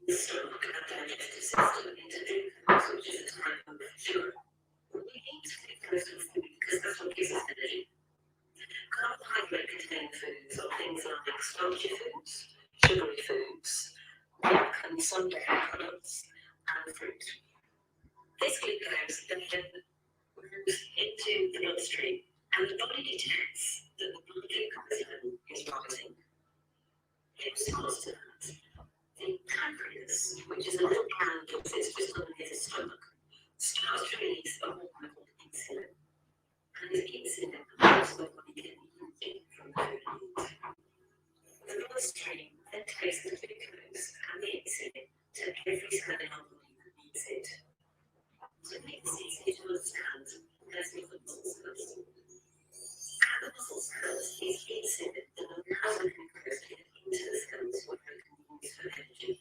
the stomach and digestive system into glucose, which is a type of sugar. We need to take those with food because that's what gives us energy. Carbohydrate-containing foods are things like starchy foods, sugary foods, milk and some dairy products, and fruit. This glucose then moves into the bloodstream, and the body detects that the blood glucose level is rising. In response to that, the pancreas, which is a little gland that sits just underneath the stomach, starts to release a hormone called insulin. And this insulin helps the body get energy from the food it eats. The bloodstream then takes the glucose and the insulin to every cell in our body that needs it. To make this easy to understand, let's look at muscle cells. At the muscle cells is insulin that allows the glucose to get into the cells where it can be used for energy.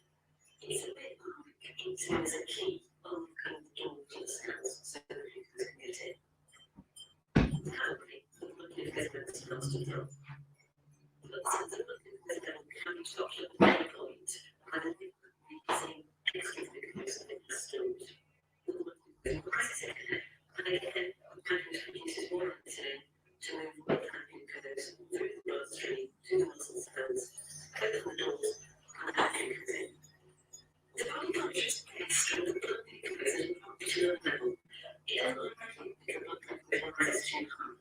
It's a bit like insulin is a key on the door to the cells so the glucose can get in. Currently, the blood glucose level starts to drop. But since the blood glucose level can be stopped at any point by the liver releasing extra glucose that it has stored, the blood glucose rises again, and again, the pancreas produces more insulin to move blood and glucose through the bloodstream to the muscle cells, open the doors, and let glucose in. The body can't just store the blood glucose at an optimal level. It doesn't like it if the blood glucose rises too high.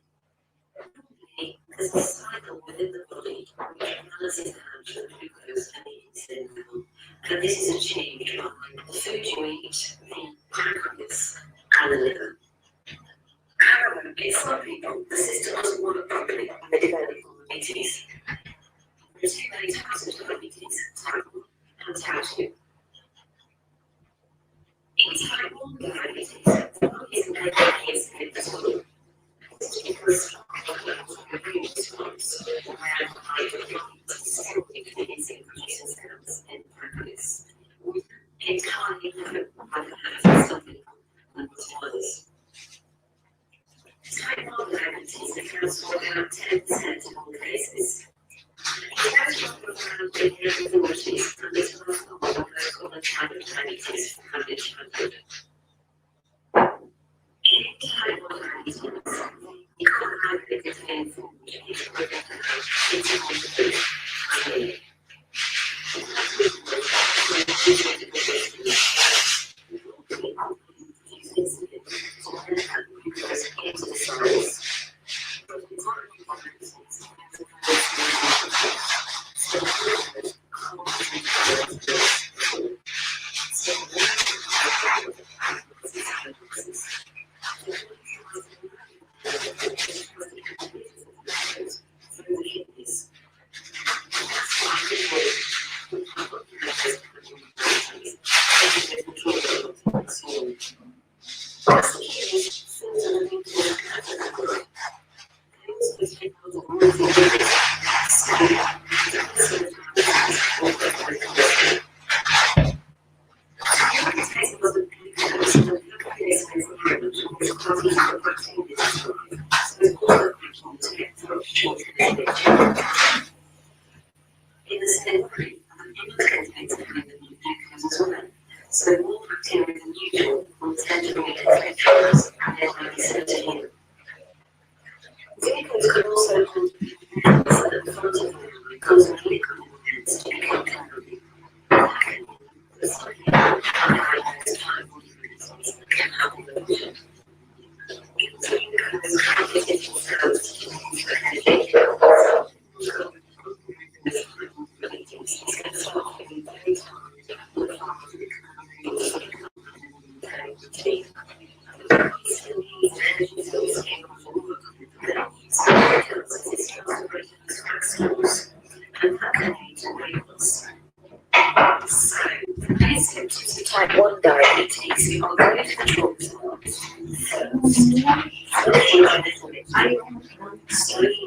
Normally, there's a cycle within the body which balances out the glucose and the insulin level, and this is achieved by the food you eat, the pancreas, and the liver. However, in some people, the system doesn't work properly when they develop diabetes. There are two main types of diabetes, type 1 and type 2. In type 1 diabetes, the body isn't able to insulin at all. This is because the immune response around carbohydrate still the insulin producing cells in the pancreas. We entirely know how that happens some people and not others. Type 1 diabetes accounts for about 10% of all cases. It has around in the 40s, and this was not one of those common type of diabetes found in childhood. In type 1 diabetes, the carbohydrate-containing food is broken down into multiple foods. Into the cells. In the same way, the contains a kind of glucose as well. So more bacteria than usual will tend to be infectious and thereby be sent to heal. Glucose can also contribute at the front of the body, causing liquid elements to become calorie. That can mean that slightly carbohydrates type 1 foods can help with emotion. So glucose can be taken cells to use for energy. It's going to start feeling very tired and it's going to need energy to be stable for work. So it starts to break into fat stores, and that can lead to weight loss. So, the main symptoms of type 1 diabetes are going to the trauma feeling a little bit pale, slowly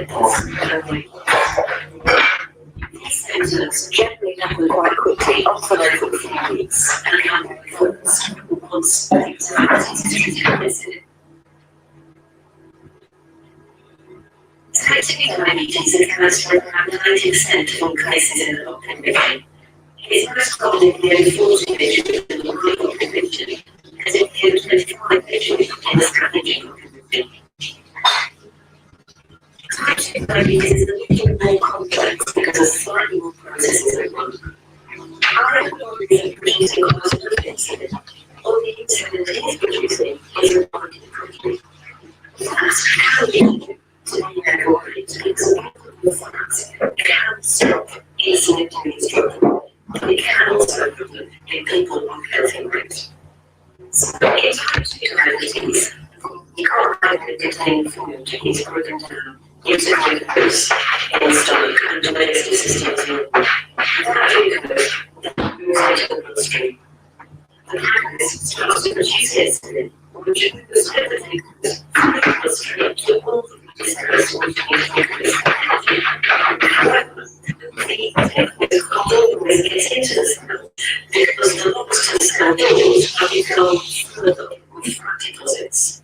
nose, and weight loss. These symptoms generally happen quite quickly, often over a few weeks, and can be reversed once diabetes is treated with insulin. Type diabetes accounts for around 90% of all cases in the population. It is most common in nearly 40 patients in the high population, as it appears 25 patients in the challenging population. Type 2 diabetes is a little more complex because of slightly more processes at once. Our body is producing quite a lot of insulin. All the insulin that it is producing is required in the protein. Fats can be to be regulated because the fats can stop insulin doing its job. It can also happen in people on healthy weight. So in type 2 diabetes, the carbohydrate containing food is broken down into glucose in the stomach and delays the system's normal. That glucose then moves into the bloodstream. The pancreas starts to produce insulin, which moves the glucose from the bloodstream to all the glucose which needs glucose for energy. However, the always gets into the cell because the locks to the cell doors are become further with fat deposits.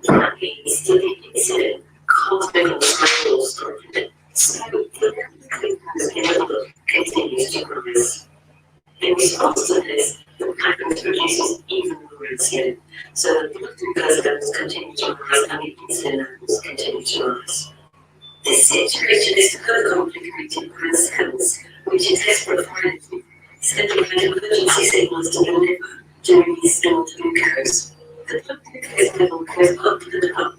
That means that the insulin can't make all small storage in it, so the glucose in the blood continues to rise. In response to this, the pancreas produces even more insulin, so the blood glucose levels continue to rise and the insulin levels continue to rise. This situation is further complicated by the cells, which is desperate for energy, sending out emergency signals to the liver to release stored glucose. The blood glucose level goes up and up,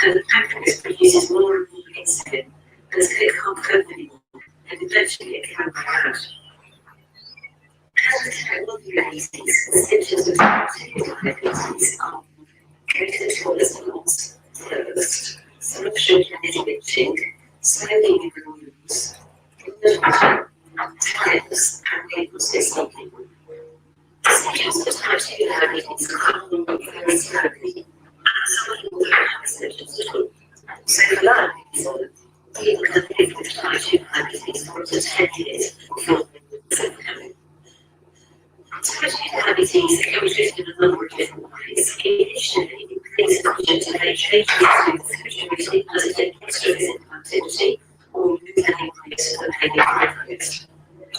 and the pancreas produces more and more insulin until it can't cope anymore, and eventually it can crash. As the technology releases, the symptoms of type 2 diabetes are greater tolerance, thirst, some of children itching, slowly in the wounds, tiredness, and weight loss is something. The symptoms of type 2 diabetes come on very slowly, and some people don't have symptoms at all. So for that reason, people can live with type 2 diabetes for up to 10 years before symptoms. Type 2 diabetes can be treated in a number of different ways. Initially, it's option to make changes to the food routine as it takes extra physical activity or move any weight to the main progress.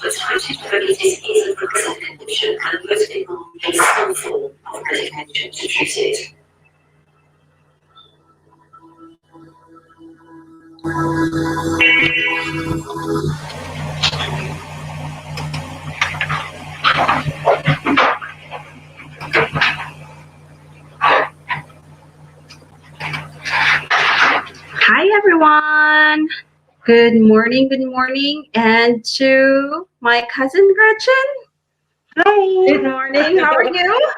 But type 2 diabetes is a progressive condition and most people need some form of medication to treat it. Hi everyone! Good morning, and to my cousin Gretchen. Hi. Good morning, how are you?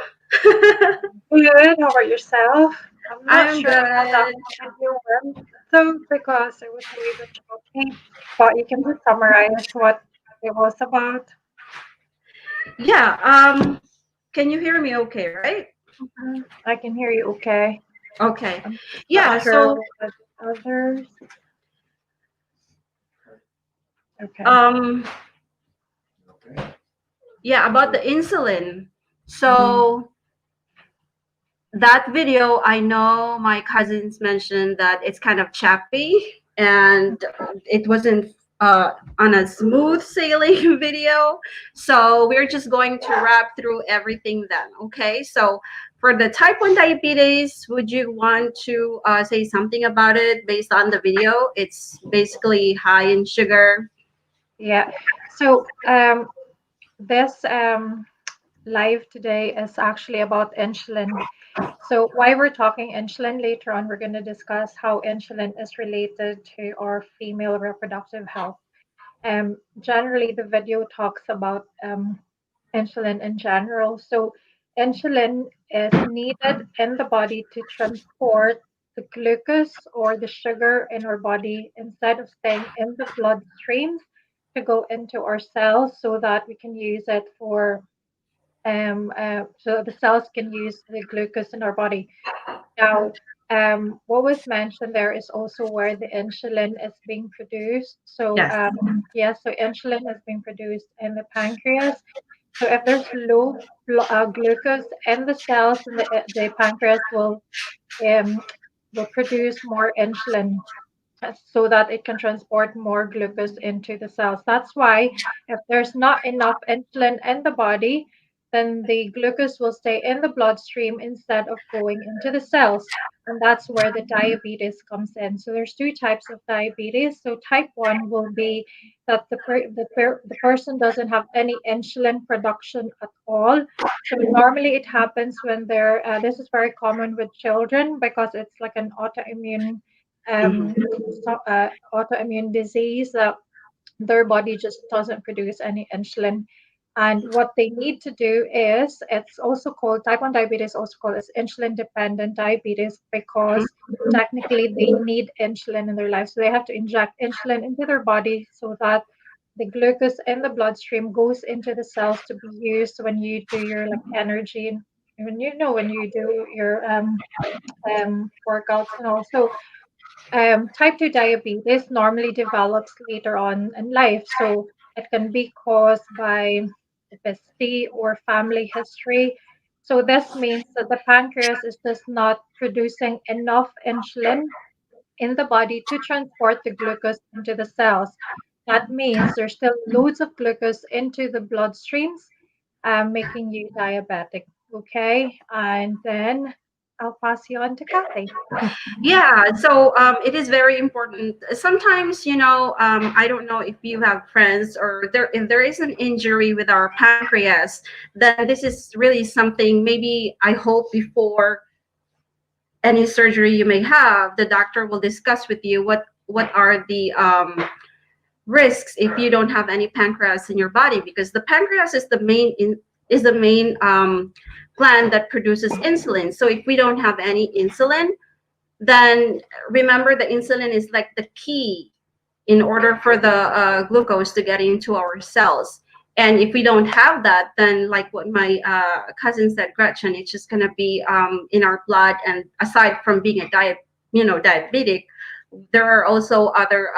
Good. How about yourself? I'm not I'm sure how that good. video went though because it was a wee bit choppy, but you can just summarize what it was about. Yeah, can you hear me okay, right? I can hear you okay. Okay. I'm not Yeah, sure so what others. Okay. um yeah, about the insulin. Mm-hmm. So that video, I know my cousins mentioned that it's kind of choppy and it wasn't on a smooth sailing video. So we're just going to wrap through everything then. Okay. So for the type 1 diabetes, would you want to say something about it based on the video? It's basically high in sugar. Yeah. So this live today is actually about insulin. So why we're talking insulin later on, we're going to discuss how insulin is related to our female reproductive health. Generally, the video talks about insulin in general. So insulin is needed in the body to transport the glucose or the sugar in our body instead of staying in the bloodstreams to go into our cells so that we can use it for so the cells can use the glucose in our body. Now, what was mentioned there is also where the insulin is being produced. So, Yes. yeah, so insulin is being produced in the pancreas. So, if there's low glucose in the cells, the pancreas um, will produce more insulin. so that it can transport more glucose into the cells. That's why if there's not enough insulin in the body, then the glucose will stay in the bloodstream instead of going into the cells. And that's where the diabetes comes in. So there's two types of diabetes. So type 1 will be that the person doesn't have any insulin production at all. So normally it happens when this is very common with children because it's like an um, autoimmune disease that their body just doesn't produce any insulin. And what they need to do is, it's also called type 1 diabetes, also called as insulin dependent diabetes, because technically they need insulin in their life. So they have to inject insulin into their body so that the glucose in the bloodstream goes into the cells to be used when you do your like energy and when you do your workouts and also type 2 diabetes normally develops later on in life, so it can be caused by obesity or family history. So this means that the pancreas is just not producing enough insulin in the body to transport the glucose into the cells. That means there's still loads of glucose into the bloodstreams, making you diabetic. Okay, and then I'll pass you on to Kathy. Yeah, so it is very important. Sometimes, I don't know if you have friends or if there is an injury with our pancreas, then this is really something maybe I hope before any surgery you may have, the doctor will discuss with you what are the risks if you don't have any pancreas in your body, because the pancreas is the main gland that produces insulin. So if we don't have any insulin, then remember the insulin is like the key in order for the glucose to get into our cells. And if we don't have that, then like what my cousin said, Gretchen, it's just gonna be in our blood. And aside from being a diabetic, there are also other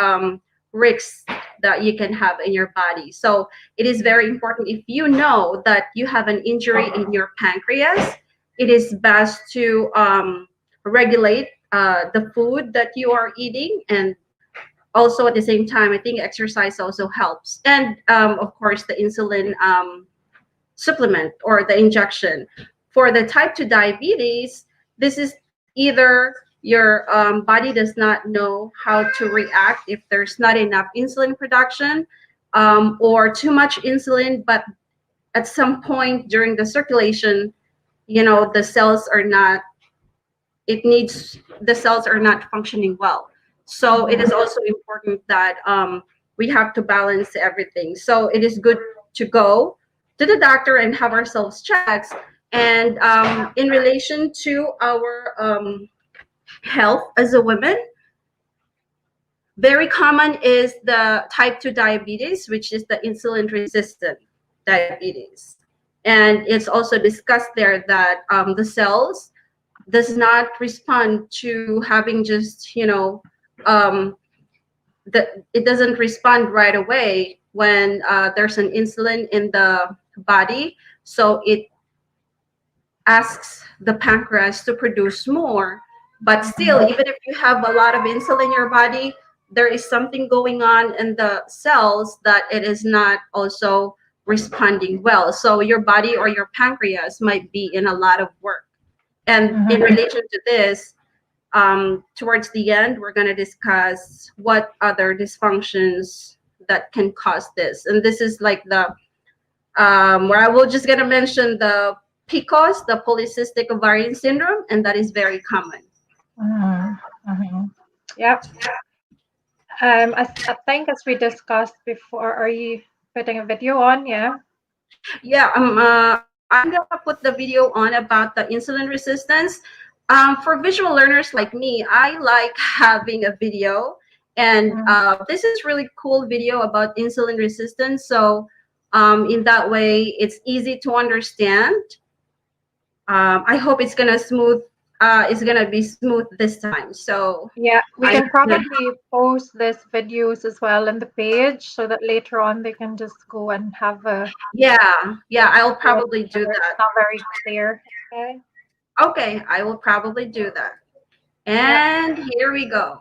risks that you can have in your body. So it is very important, if you know that you have an injury in your pancreas, it is best to regulate the food that you are eating, and also at the same time, I think exercise also helps, and of course the insulin supplement or the injection. For the type 2 diabetes, this is either your body does not know how to react if there's not enough insulin production, or too much insulin, but at some point during the circulation, the cells are not it needs the cells are not functioning well. So it is also important that we have to balance everything. So it is good to go to the doctor and have ourselves checked. And in relation to our health as a woman, very common is the type 2 diabetes, which is the insulin resistant diabetes. And it's also discussed there that the cells does not respond to having just um, it doesn't respond right away when there's an insulin in the body, so it asks the pancreas to produce more. But still, even if you have a lot of insulin in your body, there is something going on in the cells that it is not also responding well, so your body or your pancreas might be in a lot of work. And in Mhm. relation to this, towards the end, we're going to discuss what other dysfunctions that can cause this. And this is like the where I will just going to mention the PCOS, the polycystic ovarian syndrome, and that is very common. Mhm. Mhm. Yep. I think as we discussed before, are you putting a video on? Yeah. Yeah, I'm gonna put the video on about the insulin resistance. For visual learners like me, I like having a video, and Mhm. this is really cool video about insulin resistance. So in that way, it's easy to understand. I hope it's gonna be smooth this time. So Yeah, we I can probably post this videos as well in the page so that later on they can just go and have a yeah, I'll watch probably do whether it's that. not very clear. Okay. Okay, I will probably do that. Yeah. And here we go.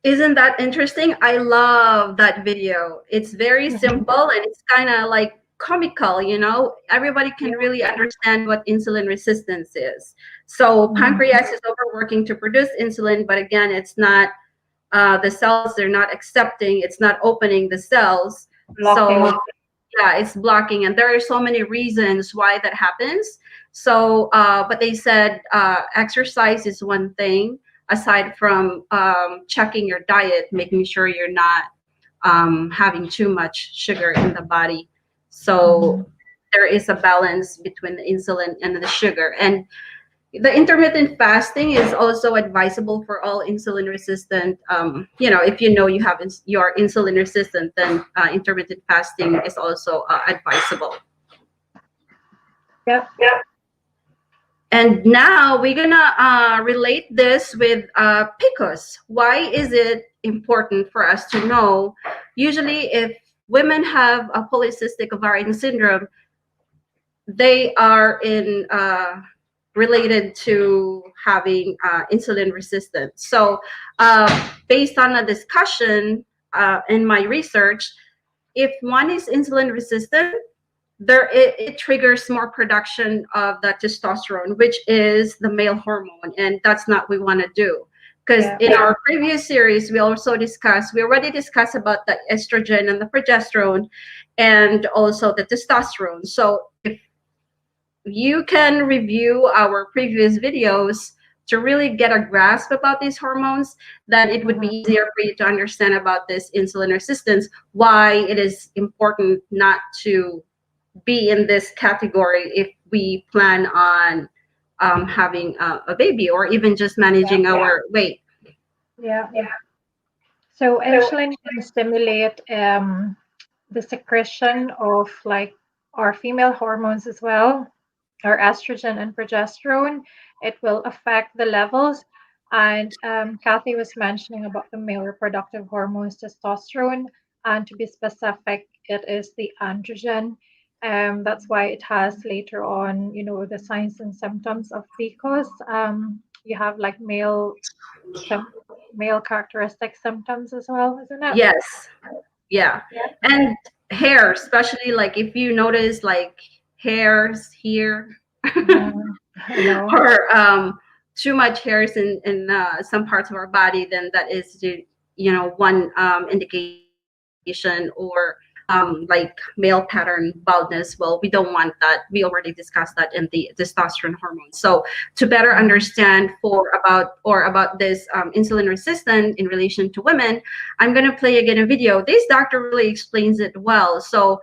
Isn't that interesting? I love that video. It's very Mhm. simple and it's kind of like comical, you know? Everybody can Yeah. really understand what insulin resistance is. So Mhm. pancreas is overworking to produce insulin, but again, it's not the cells, they're not accepting, it's not opening the cells. Blocking. So yeah, it's blocking, and there are so many reasons why that happens. So but they said exercise is one thing, aside from checking your diet, making sure you're not having too much sugar in the body. So Mhm. there is a balance between the insulin and the sugar. And the intermittent fasting is also advisable for all insulin resistant. If you know you are insulin resistant, then intermittent fasting is also advisable. Yep. And now we're gonna relate this with PCOS. Why is it important for us to know? Usually, if women have a polycystic ovarian syndrome, they are in related to having insulin resistance. So, based on a discussion in my research, if one is insulin resistant, it triggers more production of the testosterone, which is the male hormone, and that's not what we want to do. Because Yeah. in our previous series, we already discussed about the estrogen and the progesterone, and also the testosterone. So if you can review our previous videos to really get a grasp about these hormones, then it would be Mhm. easier for you to understand about this insulin resistance, why it is important not to be in this category if we plan on having a baby, or even just Yeah. managing our weight. Yeah. So insulin can stimulate the secretion of like our female hormones as well, our estrogen and progesterone. It will affect the levels. And Kathy was mentioning about the male reproductive hormones, testosterone, and to be specific, it is the androgen. That's why it has later on, the signs and symptoms of PCOS. You have like sym- male characteristic symptoms as well, isn't it? Yes. Yeah. Yeah. And hair, especially like if you notice like hairs here I know. or too much hairs in some parts of our body, then that is one indication, or like male pattern baldness. Well, we don't want that. We already discussed that in the testosterone hormone. So to better Mhm. understand about this insulin resistant in relation to women, I'm going to play again a video. This doctor really explains it well. So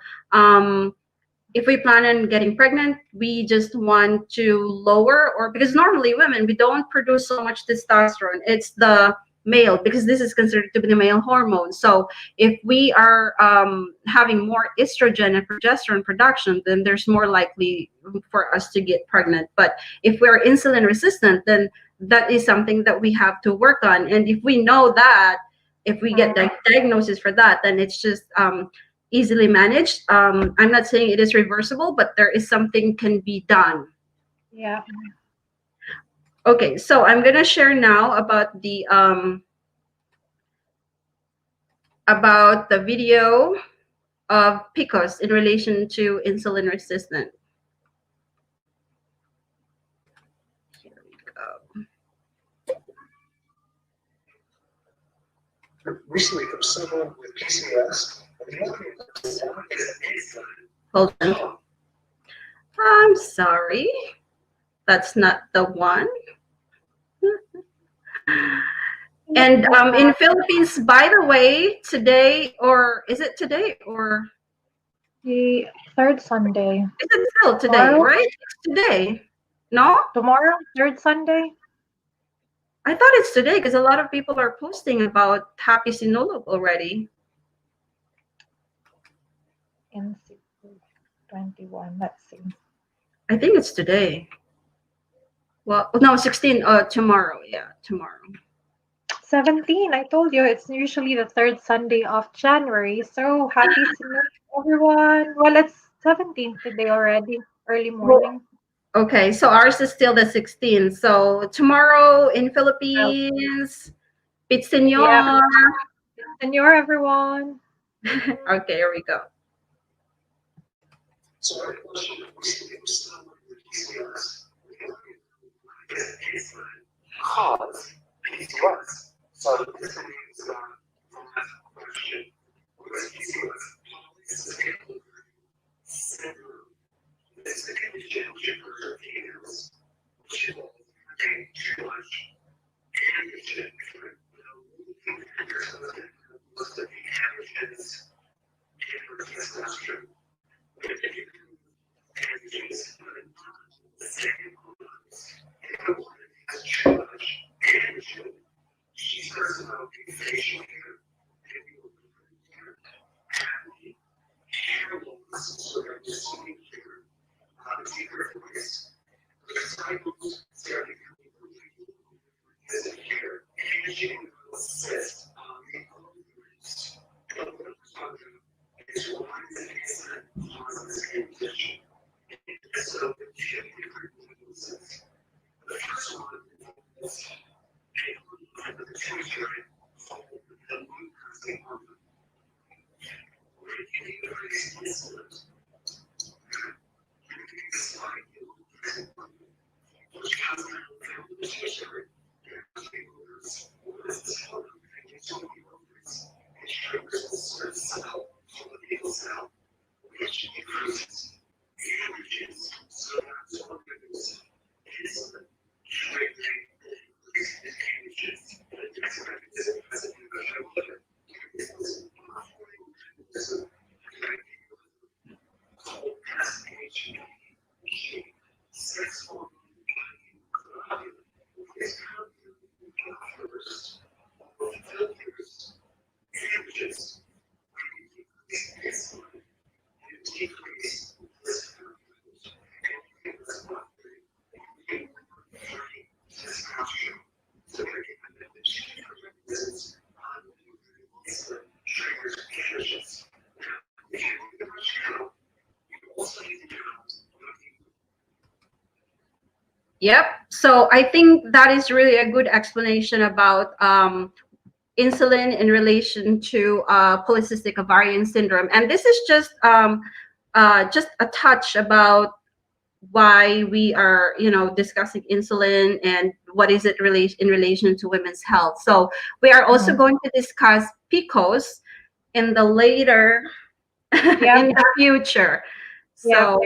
if we plan on getting pregnant, we just want to lower, or because normally women, we don't produce so much testosterone. It's the male, because this is considered to be the male hormone. So if we are having more estrogen and progesterone production, then there's more likely for us to get pregnant. But if we're insulin resistant, then that is something that we have to work on. And if we know that, if we get diagnosis for that, then it's just easily managed. I'm not saying it is reversible, but there is something can be done. Yeah. Okay, so I'm gonna share now about the video of PCOS in relation to insulin resistant. Here we go. Recently, from someone with PCOS, Hold on. I'm sorry, that's not the one. And in Philippines, by the way, today, or is it today, or The third Sunday. is it still today, Tomorrow? right? It's today. No? Tomorrow, third Sunday? I thought it's today because a lot of people are posting about Happy Sinulog already. In 21. Let's see. I think it's today. Well, no, 16, tomorrow. Yeah, tomorrow. 17. I told you it's usually the third Sunday of January. So happy Sinulog, everyone. Well, it's 17th today already. Early morning. Okay, so ours is still the 16th. So tomorrow in Well, Philippines, Pit yeah. Senor. Senor, everyone. Okay, here we go. so our question recently from someone with PCOS, cause PCOS. So this is from that question. What is PCOS? This is syndrome. This is a condition which occurs in females, which involves getting too much androgen. Most of the androgens and testosterone. But if you androgens are not the same hormones, if a woman has too much androgen, she starts developing facial hair, acne, hair loss, so they're distinct hair, take her voice. The cycles start becoming as a hair, aging will cyst on the ovaries. But what I'm talking about is why the extent causes this condition. So the two different diagnosis. The first one is a pituitary followed with the leukocyte hormone. Where you increase insulin, which comes out from the pituitary. What is this hormone? It's one of the ovaries. It triggers a certain cell, follicle cell, which increases the androgens. So that's what produces insulin, triggering the increase in androgens. But it describes it as a neurotransmitter. This is called SHBG, sex hormone is first of the filters androgens insulin and decrease this testosterone. So they're Yep. So I think that is really a good explanation about insulin in relation to polycystic ovarian syndrome. And this is just a touch about why we are, discussing insulin and what is it really in relation to women's health. So we are also Mhm. going to discuss PCOS in the later Yeah, in the future. yeah. So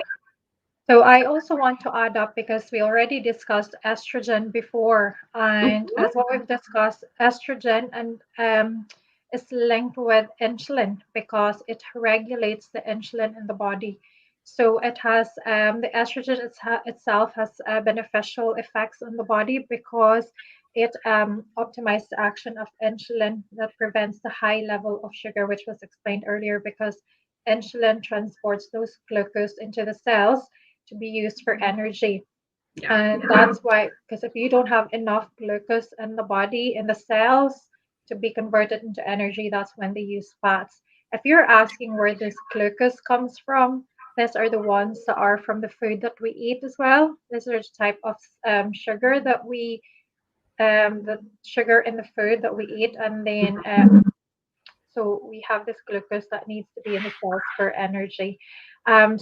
So I also want to add up because we already discussed estrogen before, and mhm, as what we've discussed, estrogen and is linked with insulin because it regulates the insulin in the body. So it has the estrogen itself has beneficial effects on the body because it optimizes the action of insulin that prevents the high level of sugar, which was explained earlier, because insulin transports those glucose into the cells to be used for energy. yeah. And that's why, because if you don't have enough glucose in the body, in the cells, to be converted into energy, that's when they use fats. If you're asking where this glucose comes from, these are the ones that are from the food that we eat as well. These are the type of sugar that the sugar in the food that we eat, and then so we have this glucose that needs to be in the cells for energy.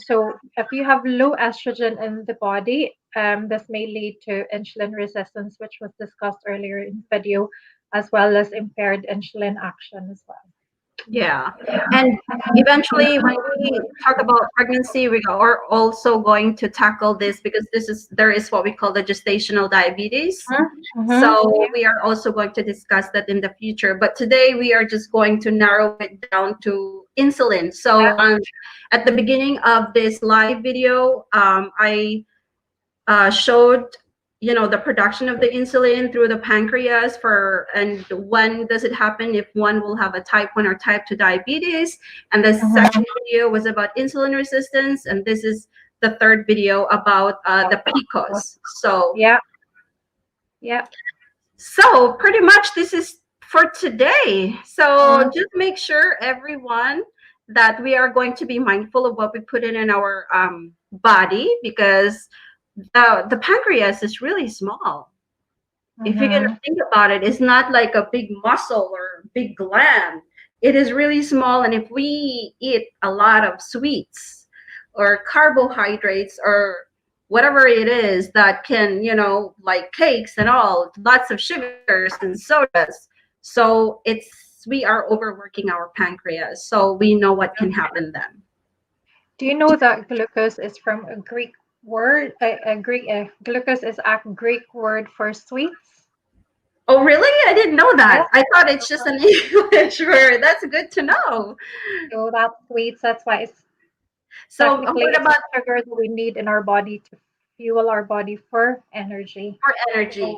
So if you have low estrogen in the body, this may lead to insulin resistance, which was discussed earlier in the video, as well as impaired insulin action as well. Yeah. And eventually, when we talk about pregnancy, we are also going to tackle this because there is what we call the gestational diabetes. Mm-hmm. So we are also going to discuss that in the future. But today we are just going to narrow it down to insulin. So at the beginning of this live video, I showed the production of the insulin through the pancreas and when does it happen if one will have a type 1 or type 2 diabetes, and the second video was about insulin resistance, and this is the third video about the PCOS. Yeah, yeah. So pretty much this is for today. So Mm-hmm. just make sure everyone that we are going to be mindful of what we put in our body, because the pancreas is really small. If you're gonna Mm-hmm. think about it, it's not like a big muscle or big gland. It is really small, and if we eat a lot of sweets or carbohydrates or whatever it is that can, like cakes and all, lots of sugars and sodas, so we are overworking our pancreas. So we know what can happen then. Do you know that glucose is from a Greek word? Glucose is a Greek word for sweets. Oh, really? I didn't know Yeah. that. I thought it's just an English word. That's good to know. So that's sweets. That's why it's So technically what it's a about sugar that we need in our body to fuel our body for energy. for So energy?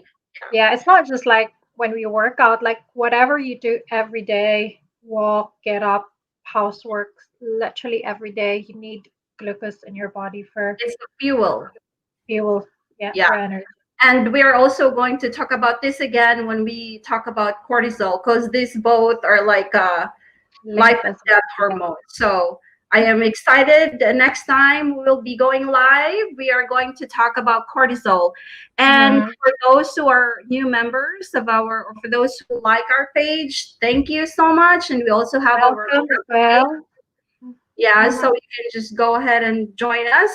yeah, it's not just like when we work out, like whatever you do every day, walk, get up, housework, literally every day, you need glucose in your body for It's a fuel. fuel, yeah, Yeah. for energy. And we're also going to talk about this again when we talk about cortisol, because these both are like life Linked and as death well. hormone. So I am excited. The next time we'll be going live, we are going to talk about cortisol. And Mhm. for those who are new members or for those who like our page, thank you so much. And we also have our Welcome as group page. well. Yeah, Mhm. so you can just go ahead and join us.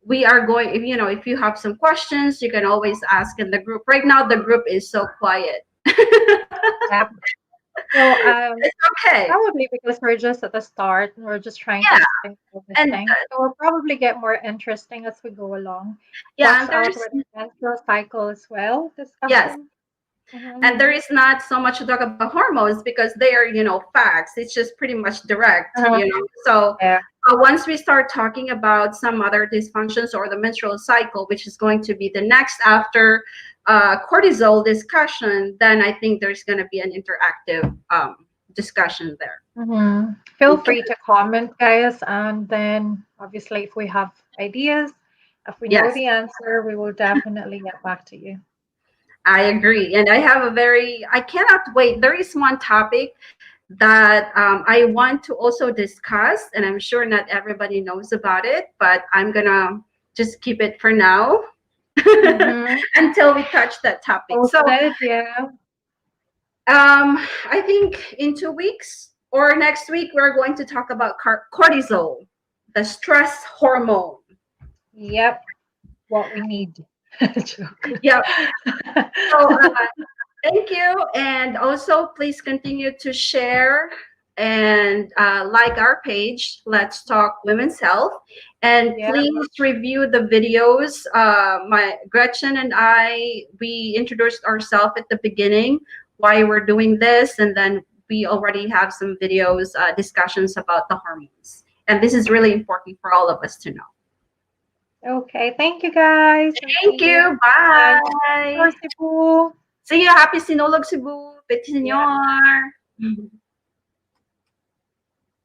We are going, if you have some questions, you can always ask in the group. Right now, the group is so quiet. Yeah. So It's okay. probably because we're just at the start and we're just trying to Yeah. explain And everything. So we'll probably get more interesting as we go along. yeah, Watch and out there's, with the menstrual cycle as well yes. discussion. Hmm. And there is not so much to talk about hormones because they are, facts. It's just pretty much direct. So Yeah. once we start talking about some other dysfunctions or the menstrual cycle, which is going to be the next after cortisol discussion, then I think there's going to be an interactive discussion there. Feel Okay. free to comment, guys, and then obviously if we have ideas, if we know Yes. the answer, we will definitely get back to you. I agree. And I cannot wait. There is one topic that I want to also discuss, and I'm sure not everybody knows about it, but I'm going to just keep it for now. Mhm. until we touch that topic. So Posted, yeah. I think in 2 weeks or next week, we're going to talk about cortisol, the stress hormone. Yep. What we need. Joke. Yeah. So thank you. And also, please continue to share and like our page, Let's Talk Women's Health. And Yeah. please review the videos. My Gretchen and I, we introduced ourselves at the beginning, why we're doing this. And then we already have some videos, discussions about the hormones. And this is really important for all of us to know. Okay. Thank you, guys. And Thank see you you. next time. Bye. Or Cebu. See you. Happy Sinulog Cebu. Petit Senor.